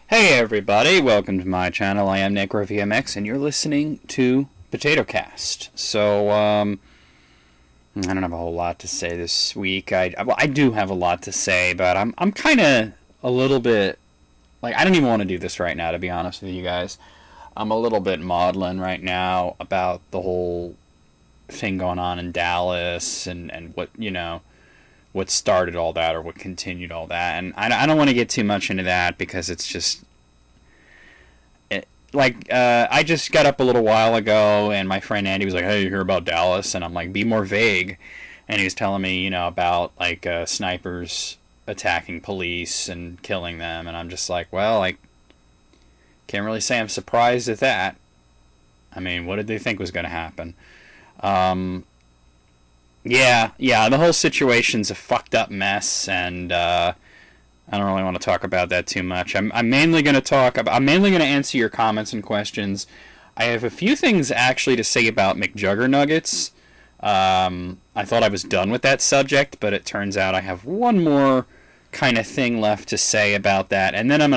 Hey everybody, welcome to my channel. I am NecroVMX and you're listening to Potato Cast. So, I don't have a whole lot to say this week. I do have a lot to say, but I'm kind of a little bit, like, I don't even want to do this right now, to be honest with you guys. I'm a little bit maudlin right now about the whole thing going on in Dallas and what, what started all that or what continued all that. And I don't want to get too much into that because it's just... I just got up a little while ago and my friend Andy was like, hey, you hear about Dallas? And I'm like, be more vague. And he was telling me, about, snipers attacking police and killing them. And I'm just like, well, I can't really say I'm surprised at that. I mean, what did they think was going to happen? Yeah, the whole situation's a fucked up mess, and I don't really want to talk about that too much. I'm mainly going to answer your comments and questions. I have a few things actually to say about McJuggernuggets. I thought I was done with that subject, but it turns out I have one more kind of thing left to say about that, and then I'm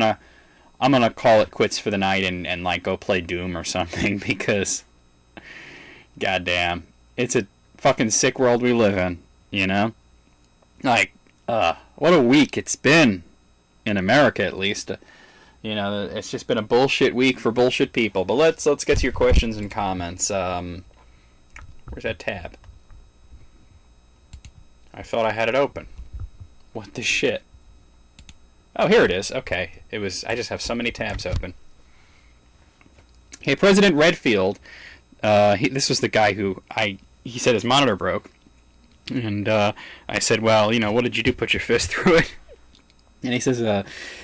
gonna call it quits for the night and like go play Doom or something because, goddamn, it's a fucking sick world we live in, Like, what a week it's been, in America at least. It's just been a bullshit week for bullshit people. But let's get to your questions and comments. Where's that tab? I thought I had it open. What the shit? Oh, here it is. Okay. I just have so many tabs open. Hey, President Redfield. This was the guy who he said his monitor broke. And I said, well, what did you do? Put your fist through it? And he says,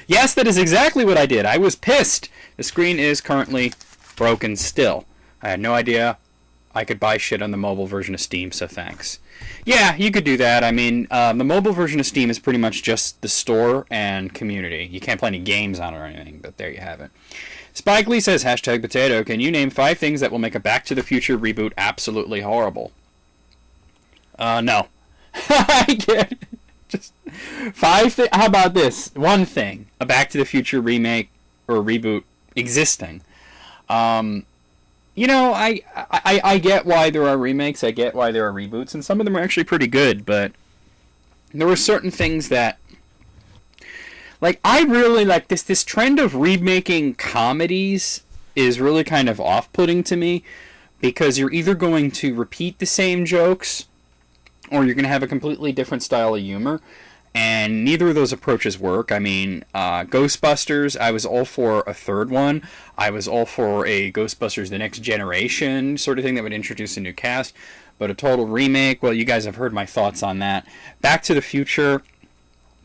yes, that is exactly what I did. I was pissed. The screen is currently broken still. I had no idea I could buy shit on the mobile version of Steam, so thanks. Yeah, you could do that. I mean, the mobile version of Steam is pretty much just the store and community. You can't play any games on it or anything, but there you have it. Spike Lee says, hashtag potato, can you name 5 things that will make a Back to the Future reboot absolutely horrible? No. I get it. Just 5 things. How about this? 1 thing. A Back to the Future remake or reboot existing. I get why there are remakes. I get why there are reboots. And some of them are actually pretty good. But there were certain things that... Like, I really like this trend of remaking comedies is really kind of off-putting to me. Because you're either going to repeat the same jokes, or you're going to have a completely different style of humor, and neither of those approaches work. I mean, Ghostbusters, I was all for a 3rd one. I was all for a Ghostbusters The Next Generation sort of thing that would introduce a new cast, but a total remake, well, you guys have heard my thoughts on that. Back to the Future,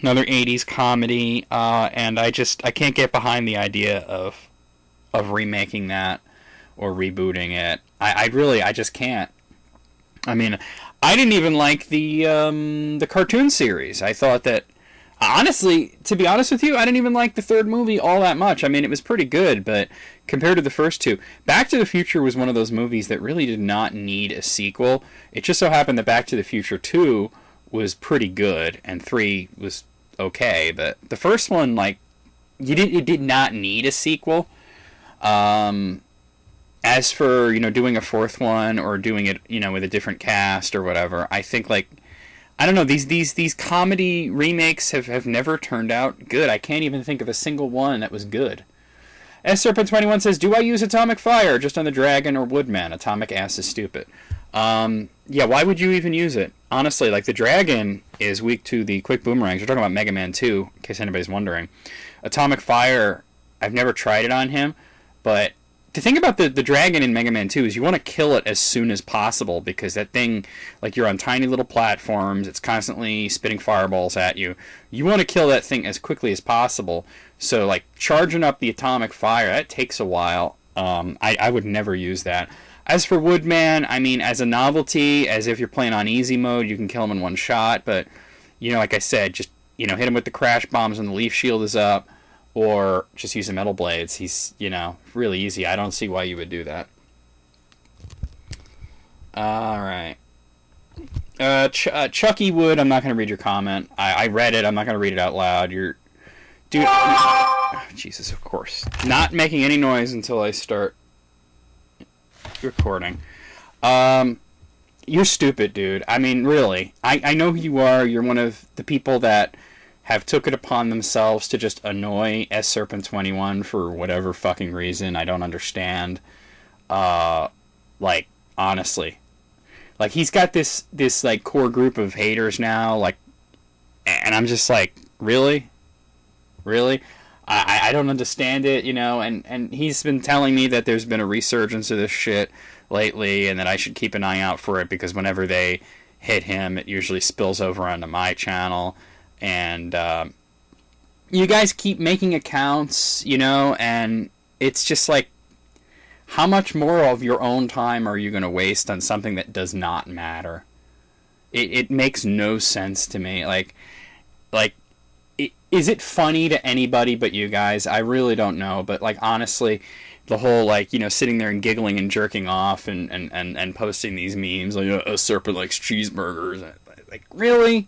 another 80s comedy, and I can't get behind the idea of remaking that or rebooting it. I just can't. I mean, I didn't even like the cartoon series. I thought that, honestly, to be honest with you, I didn't even like the 3rd movie all that much. I mean, it was pretty good, but compared to the first 2, Back to the Future was one of those movies that really did not need a sequel. It just so happened that Back to the Future 2 was pretty good, and 3 was okay, but the first one, like, it did not need a sequel. As for, doing a 4th one or doing it, with a different cast or whatever, I think, like, I don't know, these comedy remakes have never turned out good. I can't even think of a single one that was good. S-Serpent21 says, do I use Atomic Fire just on the Dragon or Woodman? Atomic Ass is stupid. Yeah, why would you even use it? Honestly, like, the Dragon is weak to the quick boomerangs. We're talking about Mega Man 2, in case anybody's wondering. Atomic Fire, I've never tried it on him, but... The thing about the dragon in Mega Man 2 is you want to kill it as soon as possible because that thing, like, you're on tiny little platforms, it's constantly spitting fireballs at you. You want to kill that thing as quickly as possible. So, like, charging up the atomic fire, that takes a while. I would never use that. As for Woodman, I mean, as a novelty, as if you're playing on easy mode, you can kill him in one shot. But, like I said, just, hit him with the crash bombs when the leaf shield is up. Or just use the metal blades. He's, really easy. I don't see why you would do that. Alright. Chucky Wood, I'm not going to read your comment. I read it. I'm not going to read it out loud. Dude, Jesus, of course. Not making any noise until I start recording. You're stupid, dude. I mean, really. I know who you are. You're one of the people that have took it upon themselves to just annoy S-Serpent21 for whatever fucking reason. I don't understand. Like, honestly. Like, he's got this like, core group of haters now, like, and I'm just like, really? Really? I don't understand it, you know, and he's been telling me that there's been a resurgence of this shit lately, and that I should keep an eye out for it, because whenever they hit him, it usually spills over onto my channel, and you guys keep making accounts, you know, and it's just like, how much more of your own time are you going to waste on something that does not matter? It makes no sense to me. Like, is it funny to anybody but you guys? I really don't know. But, like, honestly, the whole, like, you know, sitting there and giggling and jerking off and posting these memes, like, a serpent likes cheeseburgers. Like, really?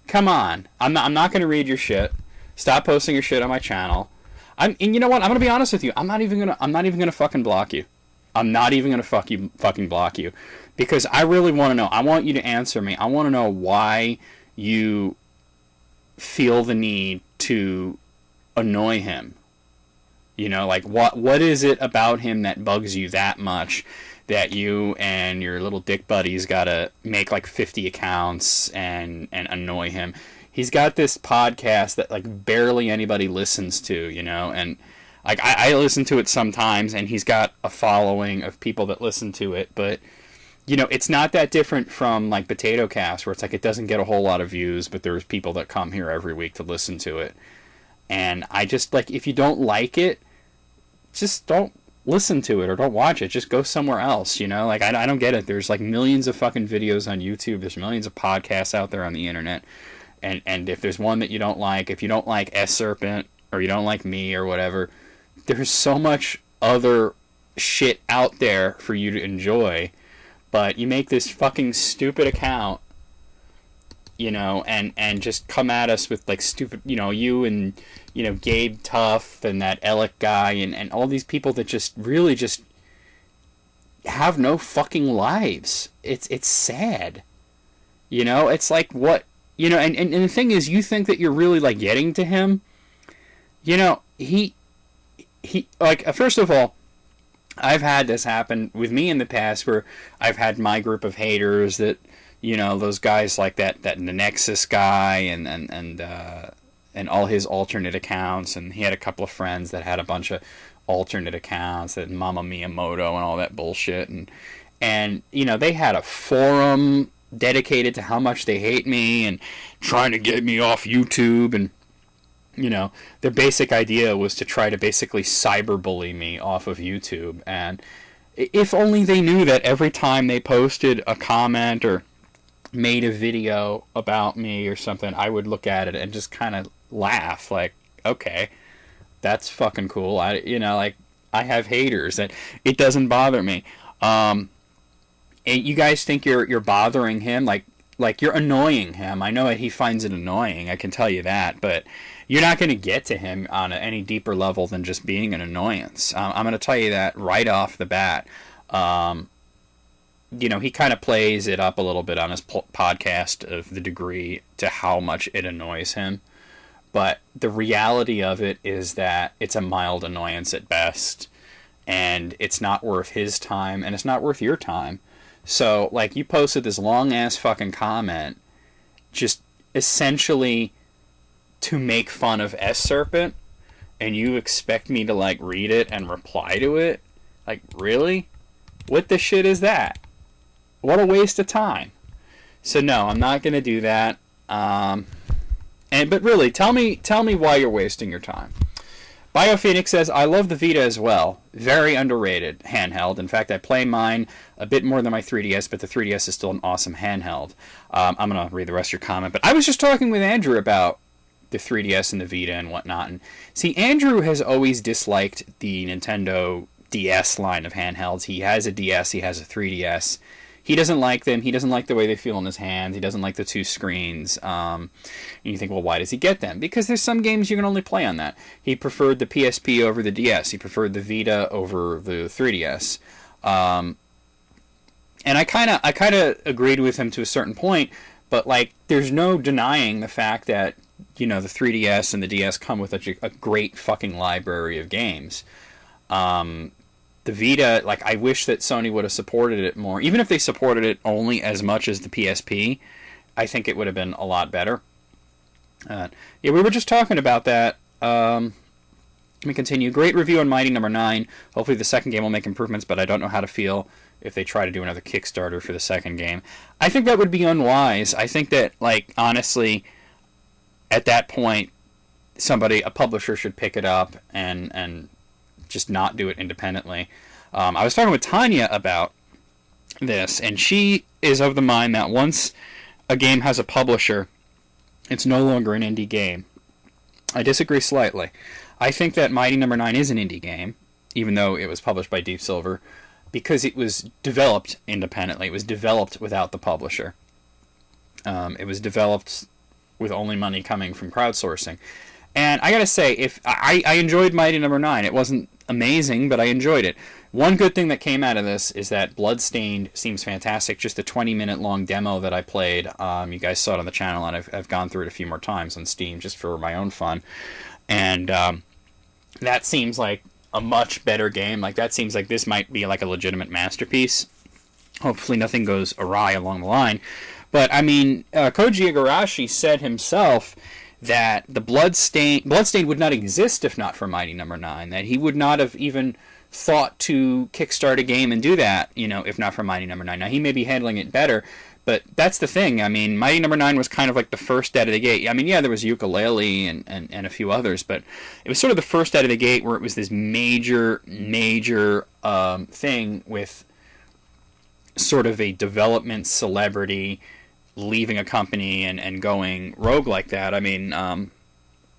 Come on. I'm not going to read your shit. Stop posting your shit on my channel. And you know what? I'm going to be honest with you. I'm not even going to fucking block you. I'm not even going to fucking block you. Because I really want to know. I want you to answer me. I want to know why you feel the need to annoy him. You know, like, what is it about him that bugs you that much that you and your little dick buddies gotta make like 50 accounts and annoy him? He's got this podcast that like barely anybody listens to, you know, and like I listen to it sometimes, and he's got a following of people that listen to it, but you know, it's not that different from, like, Potato Cast, where it's like it doesn't get a whole lot of views, but there's people that come here every week to listen to it. And I just, like, if you don't like it, just don't listen to it or don't watch it. Just go somewhere else, you know? Like, I don't get it. There's, like, millions of fucking videos on YouTube. There's millions of podcasts out there on the internet. And if there's one that you don't like, if you don't like S-Serpent, or you don't like me, or whatever, there's so much other shit out there for you to enjoy. But you make this fucking stupid account, you know, and just come at us with, like, stupid, you know, you and, you know, Gabe Tuff and that Alec guy and all these people that just really just have no fucking lives. It's sad. You know, it's like, what, you know, and the thing is, you think that you're really, like, getting to him. You know, he like, first of all, I've had this happen with me in the past, where I've had my group of haters that, you know, those guys like that the Nexus guy and all his alternate accounts, and he had a couple of friends that had a bunch of alternate accounts, that Mama Miyamoto and all that bullshit, and you know, they had a forum dedicated to how much they hate me and trying to get me off YouTube, and you know, their basic idea was to try to basically cyberbully me off of YouTube. And if only they knew that every time they posted a comment or made a video about me or something, I would look at it and just kind of laugh, like, okay, that's fucking cool. You know, like, I have haters, and it doesn't bother me. And you guys think you're bothering him, like you're annoying him. I know he finds it annoying, I can tell you that, but you're not going to get to him on any deeper level than just being an annoyance. I'm going to tell you that right off the bat. You know, he kind of plays it up a little bit on his podcast of the degree to how much it annoys him. But the reality of it is that it's a mild annoyance at best. And it's not worth his time, and it's not worth your time. So, like, you posted this long-ass fucking comment just essentially to make fun of S-Serpent, and you expect me to, like, read it and reply to it? Like, really? What the shit is that? What a waste of time. So, no, I'm not going to do that. But really, tell me why you're wasting your time. BioPhoenix says, I love the Vita as well. Very underrated handheld. In fact, I play mine a bit more than my 3DS, but the 3DS is still an awesome handheld. I'm going to read the rest of your comment. But I was just talking with Andrew about the 3DS and the Vita and whatnot. And see, Andrew has always disliked the Nintendo DS line of handhelds. He has a DS, he has a 3DS. he doesn't like them. He doesn't like the way they feel in his hands. He doesn't like the two screens. And you think, well, why does he get them? Because there's some games you can only play on that. He preferred the PSP over the DS. He preferred the Vita over the 3DS. And I kind of agreed with him to a certain point, but like, there's no denying the fact that, you know, the 3DS and the DS come with a great fucking library of games. The Vita, like, I wish that Sony would have supported it more. Even if they supported it only as much as the PSP, I think it would have been a lot better. Yeah, we were just talking about that. Let me continue. Great review on Mighty Number 9. Hopefully the second game will make improvements, but I don't know how to feel if they try to do another Kickstarter for the second game. I think that would be unwise. I think that, like, honestly, at that point, a publisher should pick it up and just not do it independently. I was talking with Tanya about this, and she is of the mind that once a game has a publisher, it's no longer an indie game. I disagree slightly. I think that Mighty Number 9 is an indie game, even though it was published by Deep Silver, because it was developed independently. It was developed without the publisher. It was developed with only money coming from crowdsourcing. And I gotta say, if I enjoyed Mighty Number 9. It wasn't amazing, but I enjoyed it. One good thing that came out of this is that Bloodstained seems fantastic. Just the 20-minute long demo that I played. You guys saw it on the channel, and I've gone through it a few more times on Steam just for my own fun. And that seems like a much better game. Like, that seems like this might be like a legitimate masterpiece. Hopefully nothing goes awry along the line. But, I mean, Koji Igarashi said himself that the Bloodstained would not exist if not for Mighty Number 9. That he would not have even thought to kickstart a game and do that, you know, if not for Mighty Number 9. Now, he may be handling it better, but that's the thing. I mean, Mighty Number 9 was kind of like the first out of the gate. I mean, yeah, there was Yooka-Laylee and a few others, but it was sort of the first out of the gate where it was this major thing with sort of a development celebrity leaving a company and going rogue like that. I mean,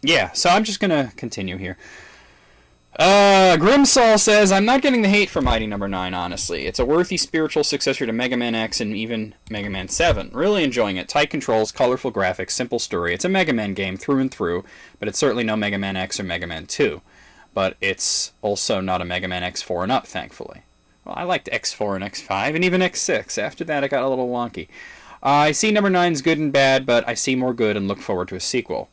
yeah, so I'm just going to continue here. Grimsol says, I'm not getting the hate for Mighty Number 9, honestly. It's a worthy spiritual successor to Mega Man X and even Mega Man 7. Really enjoying it. Tight controls, colorful graphics, simple story. It's a Mega Man game through and through, but it's certainly no Mega Man X or Mega Man 2. But it's also not a Mega Man X4 and up, thankfully. Well, I liked X4 and X5, and even X6. After that, it got a little wonky. I see Number 9's good and bad, but I see more good and look forward to a sequel.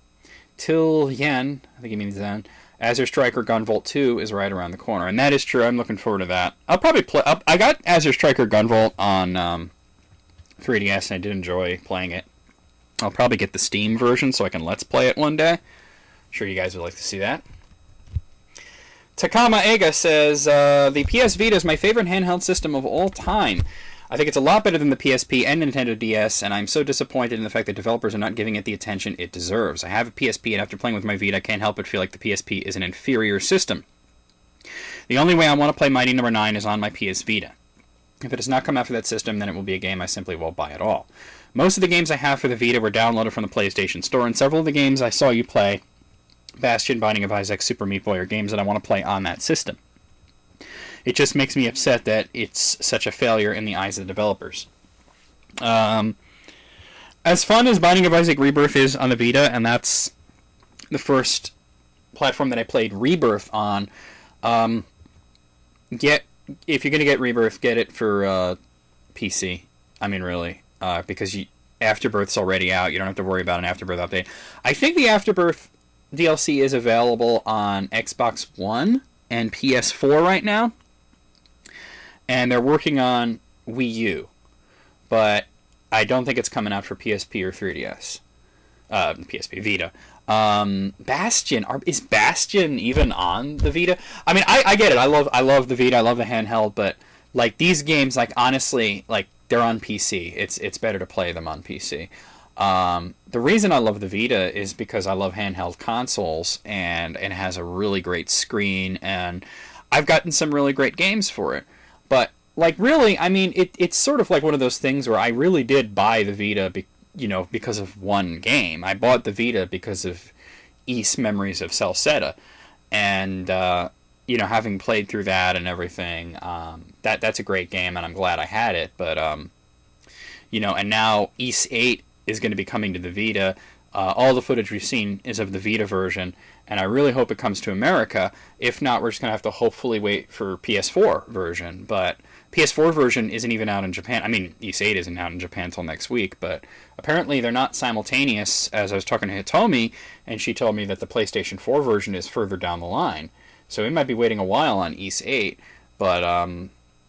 Till Yen, I think he means Zen, Azure Striker Gunvolt 2 is right around the corner, and that is true. I'm looking forward to that. I'll probably play. I got Azure Striker Gunvolt on 3DS, and I did enjoy playing it. I'll probably get the Steam version so I can Let's Play it one day. I'm sure you guys would like to see that. Takama Ega says, the PS Vita is my favorite handheld system of all time. I think it's a lot better than the PSP and Nintendo DS, and I'm so disappointed in the fact that developers are not giving it the attention it deserves. I have a PSP, and after playing with my Vita, I can't help but feel like the PSP is an inferior system. The only way I want to play Mighty Number 9 is on my PS Vita. If it does not come out for that system, then it will be a game I simply won't buy at all. Most of the games I have for the Vita were downloaded from the PlayStation Store, and several of the games I saw you play, Bastion, Binding of Isaac, Super Meat Boy, are games that I want to play on that system. It just makes me upset that it's such a failure in the eyes of the developers. As fun as Binding of Isaac Rebirth is on the Vita, and that's the first platform that I played Rebirth on, if you're going to get Rebirth, get it for PC. I mean, really. Because Afterbirth's already out. You don't have to worry about an Afterbirth update. I think the Afterbirth DLC is available on Xbox One and PS4 right now. And they're working on Wii U, but I don't think it's coming out for PSP or 3DS. PSP, Vita. Bastion, is Bastion even on the Vita? I mean, I get it. I love the Vita. I love the handheld, but like these games, like honestly, like they're on PC. It's better to play them on PC. The reason I love the Vita is because I love handheld consoles, and it has a really great screen, and I've gotten some really great games for it. But, like, really, I mean, it's sort of like one of those things where I really did buy the Vita, because of one game. I bought the Vita because of Ys Memories of Celceta. And, having played through that and everything, that's a great game, and I'm glad I had it. But, and now Ys 8 is going to be coming to the Vita. All the footage we've seen is of the Vita version, and I really hope it comes to America. If not, we're just going to have to hopefully wait for PS4 version. But PS4 version isn't even out in Japan. I mean, Ys 8 isn't out in Japan until next week, but apparently they're not simultaneous. As I was talking to Hitomi, and she told me that the PlayStation 4 version is further down the line. So we might be waiting a while on Ys 8. But,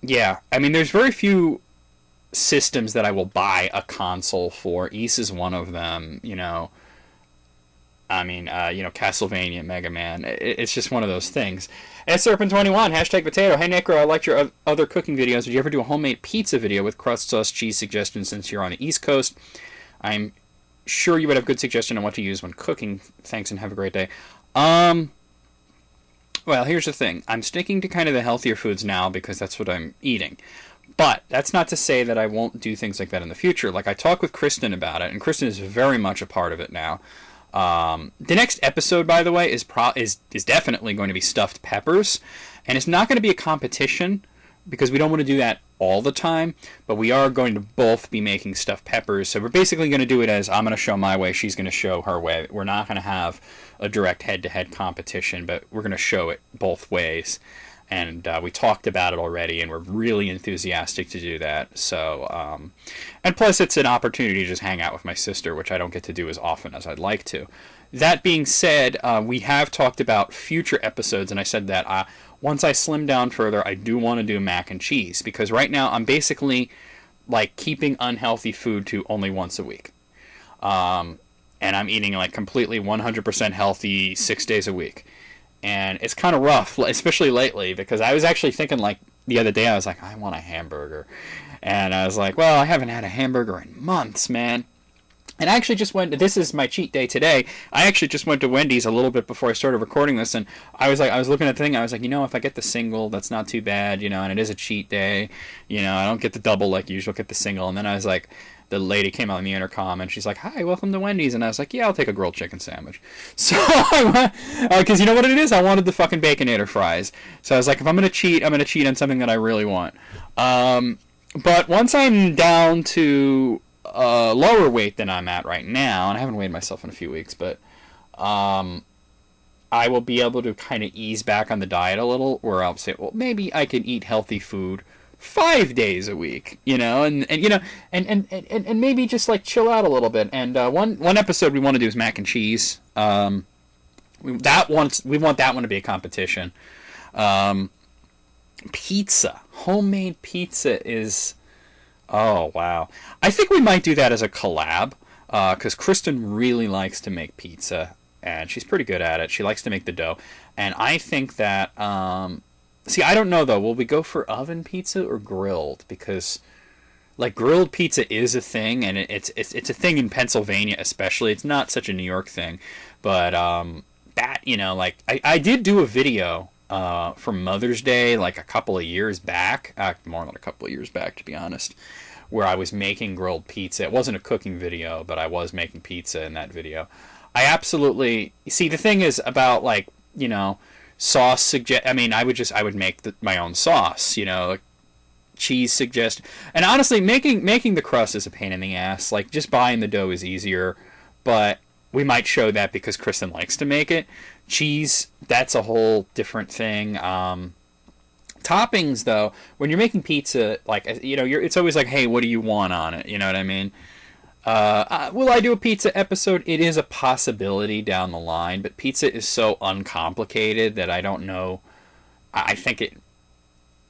yeah, I mean, there's very few systems that I will buy a console for. Ys is one of them, I mean, Castlevania, Mega Man. It's just one of those things. Serpent21, #potato. Hey, Necro, I liked your other cooking videos. Did you ever do a homemade pizza video with crust, sauce, cheese suggestions since you're on the East Coast? I'm sure you would have good suggestion on what to use when cooking. Thanks and have a great day. Well, here's the thing. I'm sticking to kind of the healthier foods now because that's what I'm eating. But that's not to say that I won't do things like that in the future. Like, I talked with Kristen about it, and Kristen is very much a part of it now. The next episode, by the way, is definitely going to be stuffed peppers, and it's not going to be a competition because we don't want to do that all the time, but we are going to both be making stuffed peppers. So we're basically going to do it as I'm going to show my way, she's going to show her way. We're not going to have a direct head-to-head competition, but we're going to show it both ways. And we talked about it already, and we're really enthusiastic to do that. So, and plus it's an opportunity to just hang out with my sister, which I don't get to do as often as I'd like to. That being said, we have talked about future episodes, and I said that once I slim down further, I do want to do mac and cheese, because right now I'm basically like keeping unhealthy food to only once a week. And I'm eating like completely 100% healthy 6 days a week. And it's kind of rough, especially lately, because I was actually thinking, like, the other day, I was like, I want a hamburger. And I was like, well, I haven't had a hamburger in months, man. And I actually just went, this is my cheat day today, I actually just went to Wendy's a little bit before I started recording this, and I was looking at the thing, I was like, if I get the single, that's not too bad, and it is a cheat day, I don't get the double like usual, get the single. And then I was like, the lady came on the intercom, and she's like, hi, welcome to Wendy's. And I was like, yeah, I'll take a grilled chicken sandwich. So, because you know what it is? I wanted the fucking Baconator fries. So I was like, if I'm going to cheat, I'm going to cheat on something that I really want. But once I'm down to lower weight than I'm at right now, and I haven't weighed myself in a few weeks, but I will be able to kind of ease back on the diet a little, where I'll say, well, maybe I can eat healthy food 5 days a week, and maybe just like chill out a little bit. And one episode we want to do is mac and cheese. We want that one to be a competition. Pizza, homemade pizza is, oh wow. I think we might do that as a collab, because Kristen really likes to make pizza, and she's pretty good at it. She likes to make the dough, and I think that see, I don't know, though. Will we go for oven pizza or grilled? Because, like, grilled pizza is a thing, and it's a thing in Pennsylvania especially. It's not such a New York thing. But, that, like, I did do a video for Mother's Day, like, a couple of years back. More than a couple of years back, to be honest. Where I was making grilled pizza. It wasn't a cooking video, but I was making pizza in that video. I absolutely... See, the thing is about, like, sauce I would make my own sauce, cheese suggest, and honestly making the crust is a pain in the ass. Like, just buying the dough is easier, but we might show that because Kristen likes to make it. Cheese, that's a whole different thing. Toppings, though, when you're making pizza, like, it's always like, hey, what do you want on it? You know what I mean? Will I do a pizza episode? It is a possibility down the line, but pizza is so uncomplicated that I don't know. I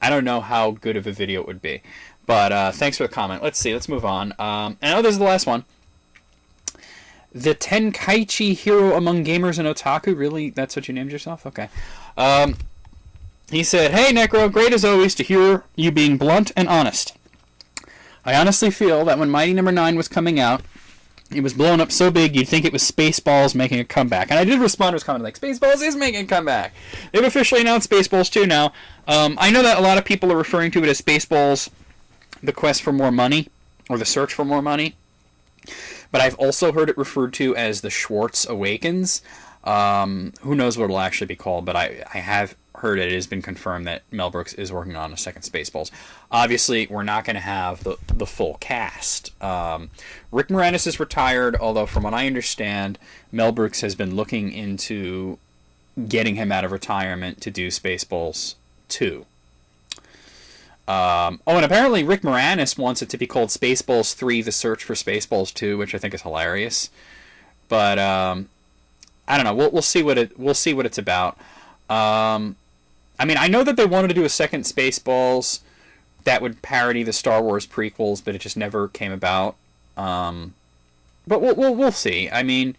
don't know how good of a video it would be. But thanks for the comment. Let's see. Let's move on. And this is the last one. The Tenkaichi hero among gamers and otaku. Really? That's what you named yourself? Okay. He said, hey, Necro, great as always to hear you being blunt and honest. I honestly feel that when Mighty No. 9 was coming out, it was blown up so big you'd think it was Spaceballs making a comeback. And I did respond to his comment like, Spaceballs is making a comeback. They've officially announced Spaceballs 2 now. I know that a lot of people are referring to it as Spaceballs, the quest for more money, or the search for more money. But I've also heard it referred to as the Schwartz Awakens. Who knows what it'll actually be called, but I have heard it has been confirmed that Mel Brooks is working on a second Spaceballs. Obviously, we're not going to have the full cast. Rick Moranis is retired, although from what I understand, Mel Brooks has been looking into getting him out of retirement to do Spaceballs 2. And apparently Rick Moranis wants it to be called Spaceballs 3: The Search for Spaceballs 2, which I think is hilarious. But I don't know. We'll see what it's about. I mean, I know that they wanted to do a second Spaceballs that would parody the Star Wars prequels, but it just never came about. But we'll see. I mean,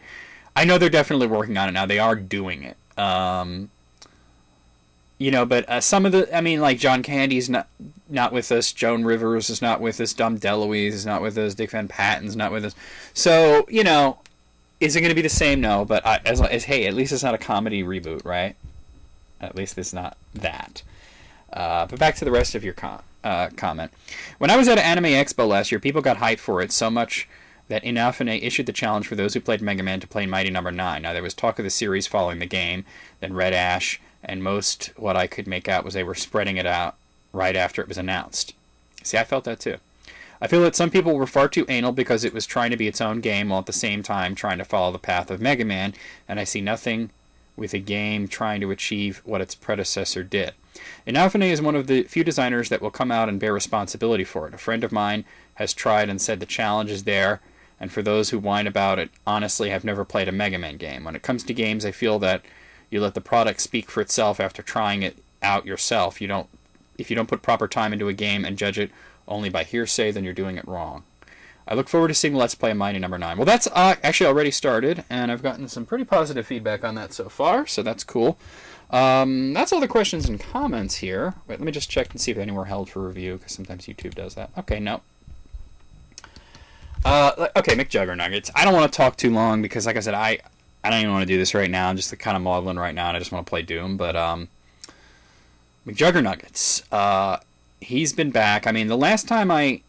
I know they're definitely working on it now. They are doing it. But some of the, I mean, like John Candy's not with us. Joan Rivers is not with us. Dom DeLuise is not with us. Dick Van Patten's not with us. So, is it going to be the same? No. But hey, at least it's not a comedy reboot, right? At least it's not that. But back to the rest of your comment. When I was at Anime Expo last year, people got hyped for it so much that Inafune issued the challenge for those who played Mega Man to play Mighty Number 9. Now, there was talk of the series following the game, then Red Ash, and most what I could make out was they were spreading it out right after it was announced. See, I felt that too. I feel that some people were far too anal because it was trying to be its own game while at the same time trying to follow the path of Mega Man, and I see nothing with a game trying to achieve what its predecessor did. Inafune is one of the few designers that will come out and bear responsibility for it. A friend of mine has tried and said the challenge is there, and for those who whine about it, honestly have never played a Mega Man game. When it comes to games, I feel that you let the product speak for itself after trying it out yourself. If you don't put proper time into a game and judge it only by hearsay, then you're doing it wrong. I look forward to seeing Let's Play Mighty Number 9. Well, that's actually already started, and I've gotten some pretty positive feedback on that so far, so that's cool. That's all the questions and comments here. Wait, let me just check and see if any were held for review, because sometimes YouTube does that. Okay, no. Okay, McJuggernuggets. I don't want to talk too long, because like I said, I don't even want to do this right now. I'm just kind of maudlin right now, and I just want to play Doom, but McJuggernuggets. He's been back. I mean, the last time I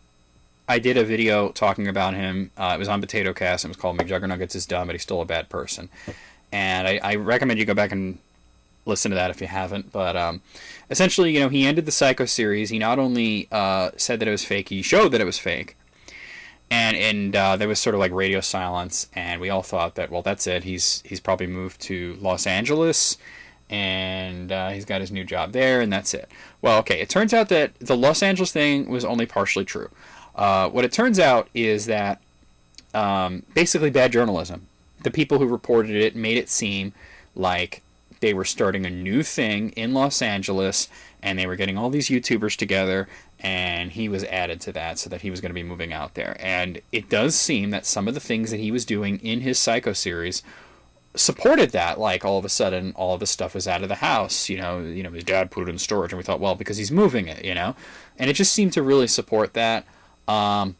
did a video talking about him. It was on Potato Cast. It was called McJuggernuggets is Dumb, but he's still a bad person. And I recommend you go back and listen to that if you haven't. But essentially, he ended the Psycho series. He not only said that it was fake, he showed that it was fake. And there was sort of like radio silence, and we all thought that, well, that's it. He's probably moved to Los Angeles, and he's got his new job there, and that's it. Well, okay, it turns out that the Los Angeles thing was only partially true. What it turns out is that basically bad journalism. The people who reported it made it seem like they were starting a new thing in Los Angeles, and they were getting all these YouTubers together, and he was added to that so that he was going to be moving out there. And it does seem that some of the things that he was doing in his Psycho series supported that. Like, all of a sudden, all of his stuff was out of the house. His dad put it in storage, and we thought, well, because he's moving it, And it just seemed to really support that. And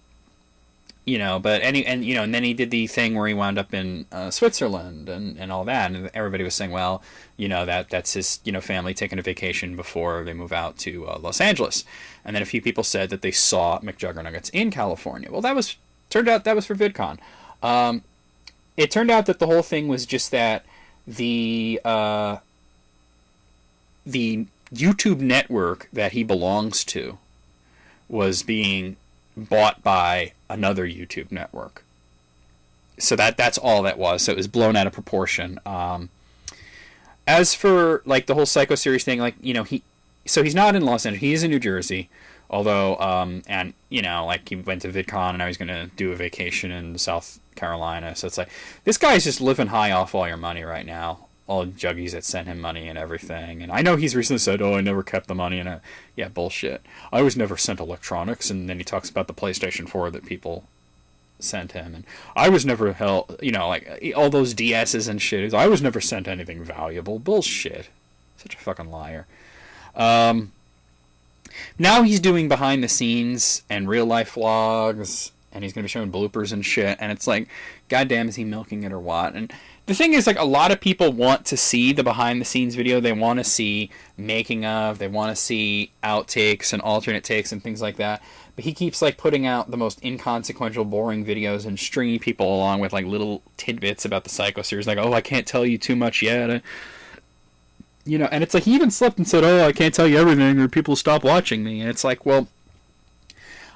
then he did the thing where he wound up in Switzerland and all that, and everybody was saying, well, that's his family taking a vacation before they move out to Los Angeles. And then a few people said that they saw McJuggernuggets in California. Well, turned out that was for VidCon. It turned out that the whole thing was just that the YouTube network that he belongs to was being bought by another YouTube network. So that's all that was. So it was blown out of proportion. As for like the whole Psycho series thing, he's not in Los Angeles. He is in New Jersey. Although, he went to VidCon and now he's going to do a vacation in South Carolina. So it's like, this guy's just living high off all your money right now. All the juggies that sent him money and everything. And I know he's recently said, I never kept the money. And yeah, bullshit. I was never sent electronics. And then he talks about the PlayStation 4 that people sent him. And I was never held, all those DSs and shit. I was never sent anything valuable. Bullshit. Such a fucking liar. Now he's doing behind the scenes and real life vlogs. And he's going to be showing bloopers and shit. And it's like, goddamn, is he milking it or what? And the thing is, a lot of people want to see the behind-the-scenes video. They want to see making of. They want to see outtakes and alternate takes and things like that. But he keeps, putting out the most inconsequential, boring videos and stringing people along with, little tidbits about the Psycho series. I can't tell you too much yet. You know, and it's like he even slipped and said, "Oh, I can't tell you everything, or people stop watching me." And it's like, well,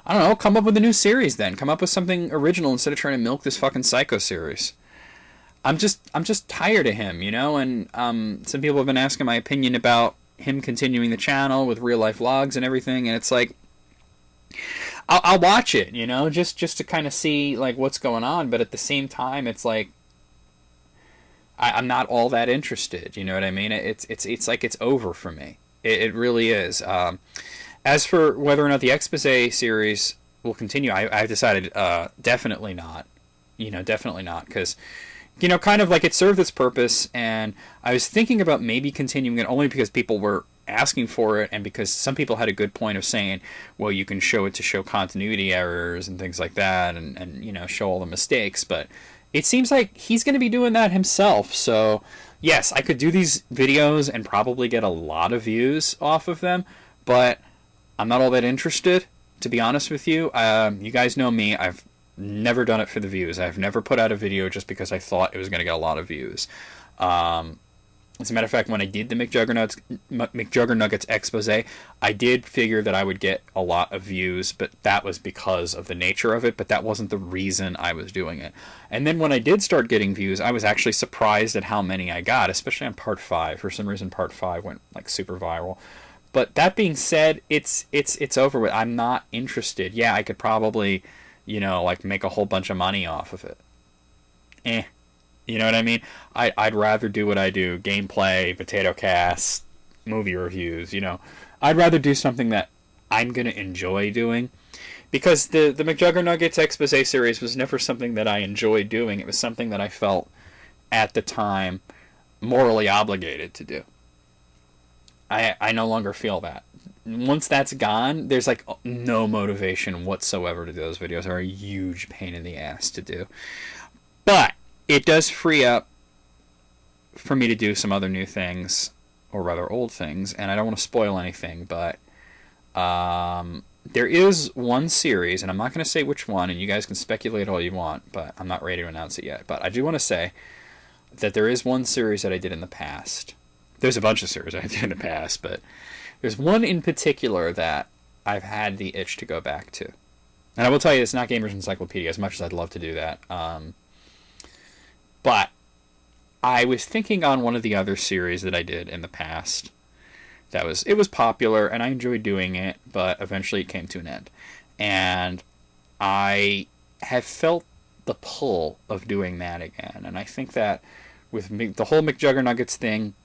I don't know. Come up with a new series then. Come up with something original instead of trying to milk this fucking Psycho series. I'm just tired of him, you know. And some people have been asking my opinion about him continuing the channel with real life vlogs and everything, and it's like, I'll watch it, you know, just to kind of see like what's going on. But at the same time, it's like I'm not all that interested. You know what I mean? It's like it's over for me. It really is. As for whether or not the expose series will continue, I've decided definitely not. You know, definitely not, because, you know, kind of like it served its purpose, and I was thinking about maybe continuing it only because people were asking for it, and because some people had a good point of saying, well, you can show it to show continuity errors and things like that, and you know, show all the mistakes. But it seems like he's going to be doing that himself. So yes, I could do these videos and probably get a lot of views off of them, but I'm not all that interested, to be honest with you. You guys know me. I've never done it for the views. I've never put out a video just because I thought it was going to get a lot of views. As a matter of fact, when I did the McJuggernuggets expose, I did figure that I would get a lot of views, but that was because of the nature of it, but that wasn't the reason I was doing it. And then when I did start getting views, I was actually surprised at how many I got, especially on part 5. For some reason, part 5 went like super viral. But that being said, it's over with. I'm not interested. Yeah, I could probably, you know, like make a whole bunch of money off of it. You know what I mean? I'd rather do what I do. Gameplay, potato cast, movie reviews, you know. I'd rather do something that I'm going to enjoy doing. Because the McJuggernuggets expose series was never something that I enjoyed doing. It was something that I felt, at the time, morally obligated to do. I no longer feel that. Once that's gone, there's like no motivation whatsoever to do those videos. They're a huge pain in the ass to do. But it does free up for me to do some other new things, or rather old things, and I don't want to spoil anything, but there is one series, and I'm not going to say which one, and you guys can speculate all you want, but I'm not ready to announce it yet. But I do want to say that there is one series that I did in the past. There's a bunch of series I did in the past, but there's one in particular that I've had the itch to go back to. And I will tell you, it's not Gamers Encyclopedia, as much as I'd love to do that. But I was thinking on one of the other series that I did in the past. It was popular, and I enjoyed doing it, but eventually it came to an end. And I have felt the pull of doing that again. And I think that with the whole McJuggernuggets thing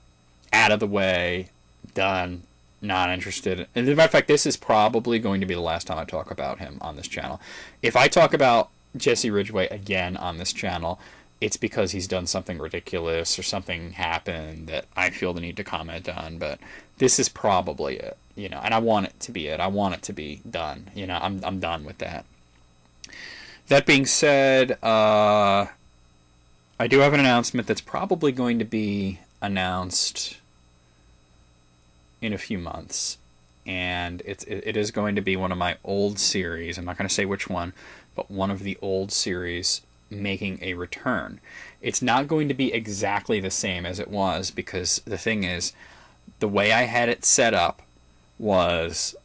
out of the way, done, not interested. And as a matter of fact, this is probably going to be the last time I talk about him on this channel. If I talk about Jesse Ridgway again on this channel, it's because he's done something ridiculous or something happened that I feel the need to comment on. But this is probably it, you know. And I want it to be it. I want it to be done. You know, I'm done with that. That being said, I do have an announcement that's probably going to be announced in a few months, and it is going to be one of my old series. I'm not going to say which one, but one of the old series making a return. It's not going to be exactly the same as it was, because the thing is, the way I had it set up was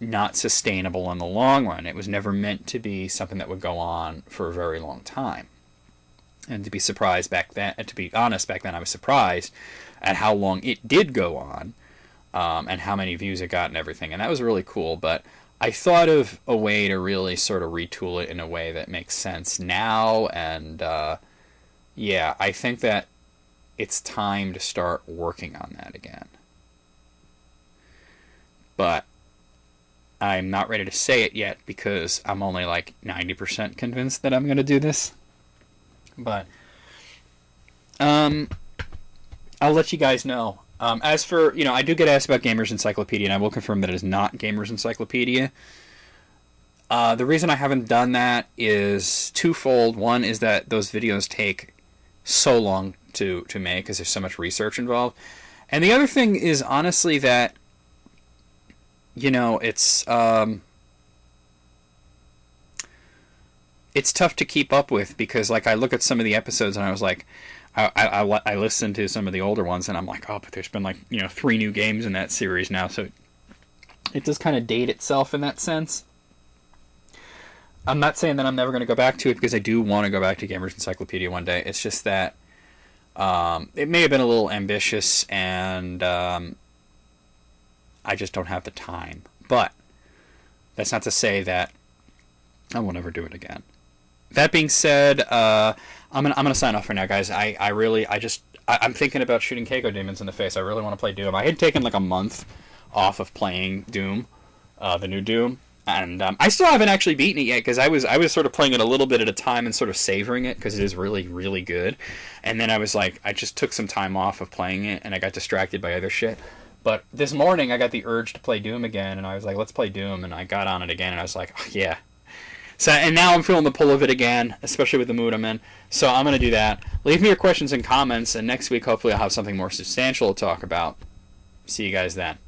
not sustainable in the long run. It was never meant to be something that would go on for a very long time. And to be surprised back then, to be honest, back then I was surprised at how long it did go on, and how many views it got and everything. And that was really cool. But I thought of a way to really sort of retool it in a way that makes sense now. And yeah, I think that it's time to start working on that again. But I'm not ready to say it yet, because I'm only like 90% convinced that I'm going to do this. But I'll let you guys know. As for, you know, I do get asked about Gamers Encyclopedia, and I will confirm that it is not Gamers Encyclopedia. The reason I haven't done that is twofold. One is that those videos take so long to make, because there's so much research involved. And the other thing is, honestly, that, you know, it's tough to keep up with, because, like, I look at some of the episodes and I was like, I listened to some of the older ones, and I'm like, oh, but there's been like 3 new games in that series now, so it does kind of date itself in that sense. I'm not saying that I'm never going to go back to it, because I do want to go back to Gamer's Encyclopedia one day. It's just that it may have been a little ambitious, and I just don't have the time. But that's not to say that I will never do it again. That being said, I'm gonna sign off for now, guys. I'm thinking about shooting Keiko demons in the face. I really want to play Doom. I had taken like a month off of playing Doom, the new Doom, and I still haven't actually beaten it yet, because I was sort of playing it a little bit at a time and sort of savoring it, because it is really, really good. And then I was like, I just took some time off of playing it, and I got distracted by other shit. But this morning I got the urge to play Doom again, and I was like, let's play Doom, and I got on it again, and I was like, oh, yeah. So, and now I'm feeling the pull of it again, especially with the mood I'm in. So I'm going to do that. Leave me your questions and comments, and next week hopefully I'll have something more substantial to talk about. See you guys then.